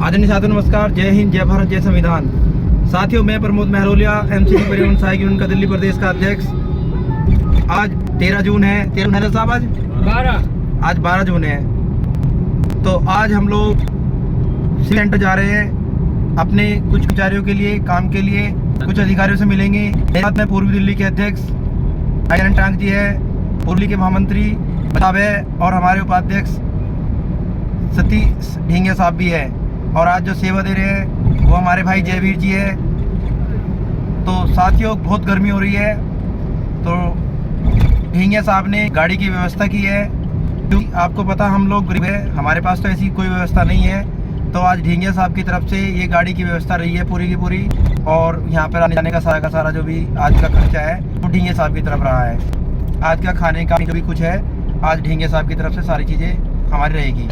आदरणीय साथियों नमस्कार, जय हिंद, जय भारत, जय संविधान। साथियों, मैं प्रमोद मेहरोलिया, एमसीडी परिवहन सहायक यूनियन का दिल्ली प्रदेश का अध्यक्ष। आज 13 जून है। 13 है साहब, आज 12 जून है। तो आज हम लोग सेंटर जा रहे हैं अपने कुछ कर्मचारियों के लिए, काम के लिए। कुछ अधिकारियों से मिलेंगे। मेरे साथ में पूर्वी दिल्ली के अध्यक्ष नारायण टांक जी है, पूर्वी के महामंत्री साहब है और हमारे उपाध्यक्ष सतीश ढींगे साहब भी है। और आज जो सेवा दे रहे हैं वो हमारे भाई जयवीर जी है। तो साथियों, बहुत गर्मी हो रही है, तो ढींगे साहब ने गाड़ी की व्यवस्था की है। क्योंकि आपको पता हम लोग गरीब है, हमारे पास तो ऐसी कोई व्यवस्था नहीं है। तो आज ढींगे साहब की तरफ से ये गाड़ी की व्यवस्था रही है पूरी की पूरी। और यहाँ पर आने जाने का सारा जो भी आज का खर्चा है वो ढींगे साहब की तरफ रहा है। आज का खाने का जो भी कुछ है आज ढींगे साहब की तरफ से सारी चीज़ें हमारी रहेगी।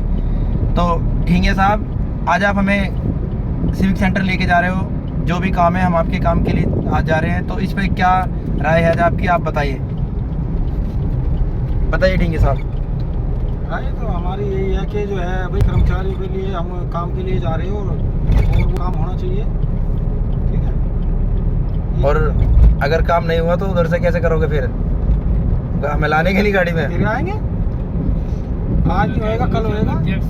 तो ढींगे साहब, आज आप हमें सिविक सेंटर लेके जा रहे हो, जो भी काम है हम आपके काम के लिए आज जा रहे हैं। तो इस पर क्या राय है आपकी, आप बताइए ढींगे साहब। राय तो हमारी यही है कि जो है भाई कर्मचारियों के लिए हम काम के लिए जा रहे हो और वो काम होना चाहिए, ठीक है। और अगर काम नहीं हुआ तो उधर से कैसे करोगे फिर? हमें लाने के लिए गाड़ी में फिर आएंगे, आज नहीं होएगा कल होएगा। अध्यक्ष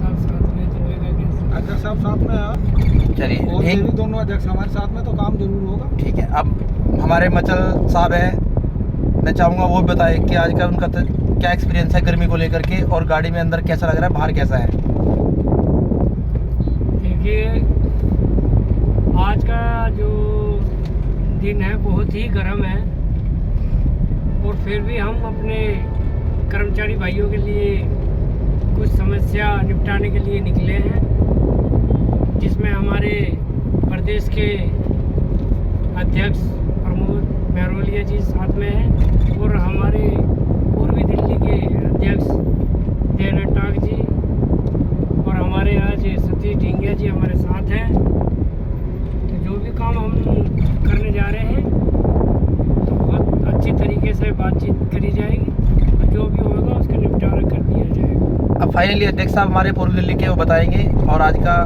साहब साथ में है, चलिए, और ये भी दोनों अध्यक्ष हमारे साथ में, तो काम जरूर होगा। ठीक है। अब हमारे मचल साहब हैं, मैं चाहूँगा वो बताए कि आज का उनका क्या एक्सपीरियंस है गर्मी को लेकर के, और गाड़ी में अंदर कैसा लग रहा है, बाहर कैसा है। देखिए, आज का जो दिन है बहुत ही गर्म है, और फिर भी हम अपने कर्मचारी भाइयों के लिए कुछ समस्या निपटाने के लिए निकले हैं, जिसमें हमारे प्रदेश के अध्यक्ष प्रमोद मेहरोलिया जी साथ में हैं और हमारे पूर्वी दिल्ली के अध्यक्ष नारायण टांक जी और हमारे आज सतीश ढींगे जी हमारे साथ हैं। तो जो भी काम हम करने जा रहे हैं तो बहुत अच्छी तरीके से बातचीत करी जाएगी और जो भी होगा उसका निपटारा कर दिया जाएगा। अब फाइनली अध्यक्ष साहब हमारे पूर्वी दिल्ली के वो बताएंगे और आज का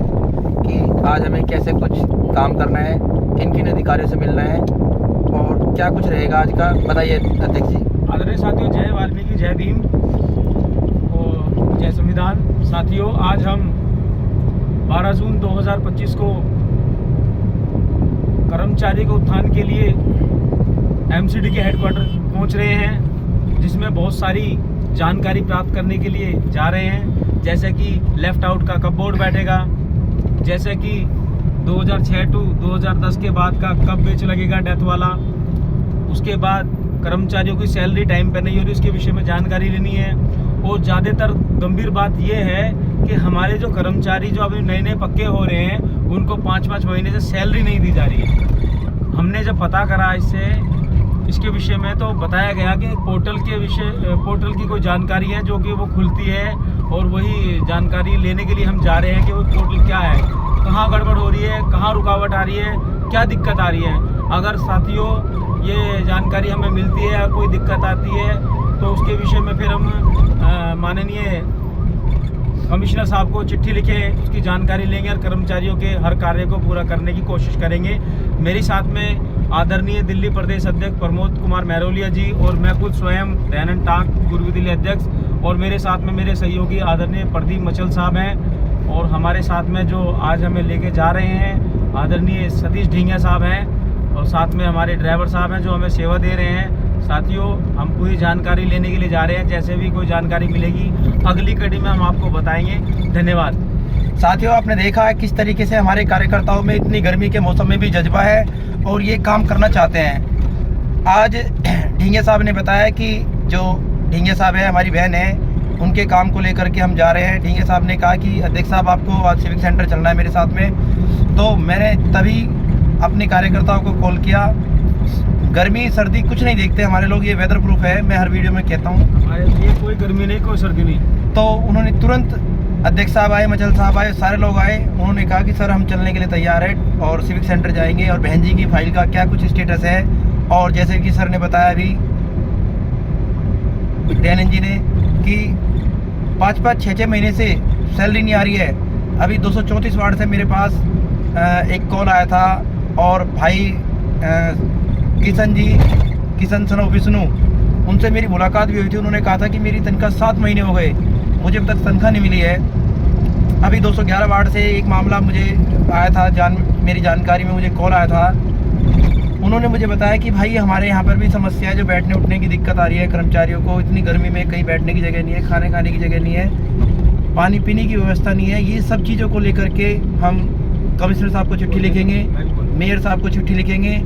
कि आज हमें कैसे कुछ काम करना है, किन किन अधिकारियों से मिलना है और क्या कुछ रहेगा आज का, बताइए अध्यक्ष जी। आदरणीय साथियों, जय वाल्मीकि, जय भीम और जय संविधान। साथियों, आज हम 12 जून 2025 को कर्मचारी को उत्थान के लिए एमसीडी के हेडक्वार्टर पहुंच रहे हैं, जिसमें बहुत सारी जानकारी प्राप्त करने के लिए जा रहे हैं। जैसे कि लेफ्ट आउट का कब बोर्ड बैठेगा, जैसे कि 2006 टू 2010 के बाद का कब बेच लगेगा डेथ वाला, उसके बाद कर्मचारियों की सैलरी टाइम पर नहीं हो रही, उसके विषय में जानकारी लेनी है। और ज़्यादातर गंभीर बात यह है कि हमारे जो कर्मचारी जो अभी नए नए पक्के हो रहे हैं उनको 5-5 महीने से सैलरी नहीं दी जा रही है। हमने जब पता करा इसके विषय में तो बताया गया कि पोर्टल की कोई जानकारी है जो कि वो खुलती है, और वही जानकारी लेने के लिए हम जा रहे हैं कि वो पोर्टल क्या है, कहाँ गड़बड़ हो रही है, कहाँ रुकावट आ रही है, क्या दिक्कत आ रही है। अगर साथियों ये जानकारी हमें मिलती है और कोई दिक्कत आती है तो उसके विषय में फिर हम माननीय कमिश्नर साहब को चिट्ठी लिखे उसकी जानकारी लेंगे और कर्मचारियों के हर कार्य को पूरा करने की कोशिश करेंगे। मेरे साथ में आदरणीय दिल्ली प्रदेश अध्यक्ष प्रमोद कुमार मेहरोलिया जी और मैं खुद स्वयं नारायण टांक पूर्वी दिल्ली अध्यक्ष, और मेरे साथ में मेरे सहयोगी आदरणीय प्रदीप मचल साहब हैं, और हमारे साथ में जो आज हमें लेके जा रहे हैं आदरणीय सतीश ढींगे साहब हैं, और साथ में हमारे ड्राइवर साहब हैं जो हमें सेवा दे रहे हैं। साथियों, हम पूरी जानकारी लेने के लिए जा रहे हैं, जैसे भी कोई जानकारी मिलेगी अगली कड़ी में हम आपको बताएंगे। धन्यवाद। साथियों, आपने देखा है किस तरीके से हमारे कार्यकर्ताओं में इतनी गर्मी के मौसम में भी जज्बा है और ये काम करना चाहते हैं। आज ढींगे साहब ने बताया कि जो ढींगे साहब है हमारी बहन है, उनके काम को लेकर के हम जा रहे हैं। ढींगे साहब ने कहा कि अध्यक्ष साहब आपको आज सिविक सेंटर चलना है मेरे साथ में। तो मैंने तभी अपने कार्यकर्ताओं को कॉल किया। गर्मी सर्दी कुछ नहीं देखते हमारे लोग, ये वेदर प्रूफ है, मैं हर वीडियो में कहता हूँ। हमारे लिए कोई गर्मी नहीं, कोई सर्दी नहीं। तो उन्होंने तुरंत, अध्यक्ष साहब आए, मचल साहब आए, सारे लोग आए, उन्होंने कहा कि सर हम चलने के लिए तैयार हैं और सिविक सेंटर जाएंगे और बहन जी की फाइल का क्या कुछ स्टेटस है। और जैसे कि सर ने बताया अभी दयानंद जी ने कि 5-5, 6-6 महीने से सैलरी नहीं आ रही है, अभी 234 वार्ड से मेरे पास एक कॉल आया था और भाई किशन सन ऑफ विष्णु, उनसे मेरी मुलाकात भी हुई थी। उन्होंने कहा था कि मेरी तनख्वाह 7 महीने हो गए, मुझे अब तक तनख्वाह नहीं मिली है। अभी 211 वार्ड से एक मामला मुझे आया था, मेरी जानकारी में मुझे कॉल आया था। उन्होंने मुझे बताया कि भाई हमारे यहाँ पर भी समस्या है, जो बैठने उठने की दिक्कत आ रही है कर्मचारियों को। इतनी गर्मी में कहीं बैठने की जगह नहीं है, खाने की जगह नहीं है, पानी पीने की व्यवस्था नहीं है। ये सब चीज़ों को लेकर के हम कमिश्नर साहब को चिट्ठी लिखेंगे, मेयर साहब को चिट्ठी लिखेंगे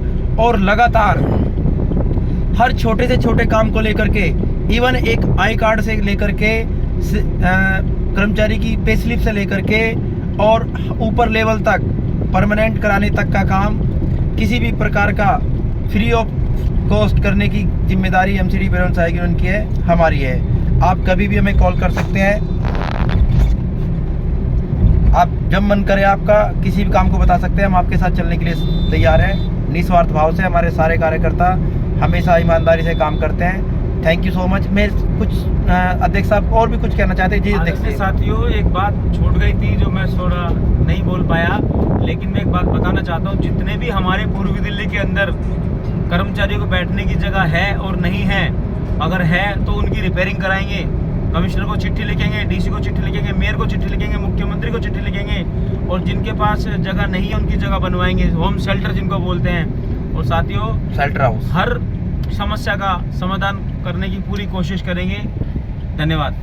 और लगातार हर छोटे से छोटे काम को लेकर के, इवन एक आई कार्ड से लेकर के कर्मचारी की पे स्लिप से लेकर के और ऊपर लेवल तक परमानेंट कराने तक का काम किसी भी प्रकार का फ्री ऑफ कॉस्ट करने की जिम्मेदारी एमसीडी परिवहन सहायक यूनियन की है, हमारी है। आप कभी भी हमें कॉल कर सकते हैं, आप जब मन करे आपका किसी भी काम को बता सकते हैं। हम आपके साथ चलने के लिए तैयार हैं। निस्वार्थ भाव से हमारे सारे कार्यकर्ता हमेशा ईमानदारी से काम करते हैं। Thank you so much. मैं कुछ अध्यक्ष साहब और भी कुछ कहना चाहते हैं जी? अध्यक्ष साथियों, एक बात छूट गई थी जो मैं थोड़ा नहीं बोल पाया, लेकिन मैं एक बात बताना चाहता हूँ। जितने भी हमारे पूर्वी दिल्ली के अंदर कर्मचारियों को बैठने की जगह है और नहीं है, अगर है तो उनकी रिपेयरिंग कराएंगे। कमिश्नर को चिट्ठी लिखेंगे, डीसी को चिट्ठी लिखेंगे, मेयर को चिट्ठी लिखेंगे, मुख्यमंत्री को चिट्ठी लिखेंगे और जिनके पास जगह नहीं है उनकी जगह बनवाएंगे, होम शेल्टर जिनको बोलते हैं। और साथियों, शेल्टर हाउस, हर समस्या का समाधान करने की पूरी कोशिश करेंगे। धन्यवाद।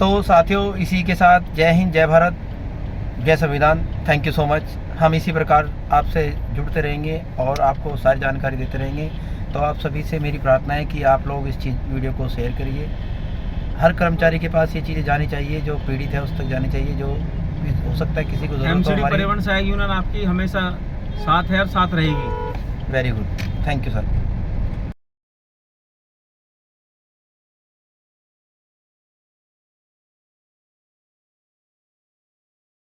तो साथियों, इसी के साथ जय हिंद, जय भारत, जय संविधान। Thank you so much. हम इसी प्रकार आपसे जुड़ते रहेंगे और आपको सारी जानकारी देते रहेंगे। तो आप सभी से मेरी प्रार्थना है कि आप लोग इस वीडियो को शेयर करिए। हर कर्मचारी के पास ये चीज़ें जानी चाहिए, जो पीड़ित है उस तक जानी चाहिए, जो हो सकता है किसी को जरूरत हो। एमसीडी परिवहन सहायक यूनियन आपकी हमेशा साथ है और साथ रहेगी। Very good, thank you sir.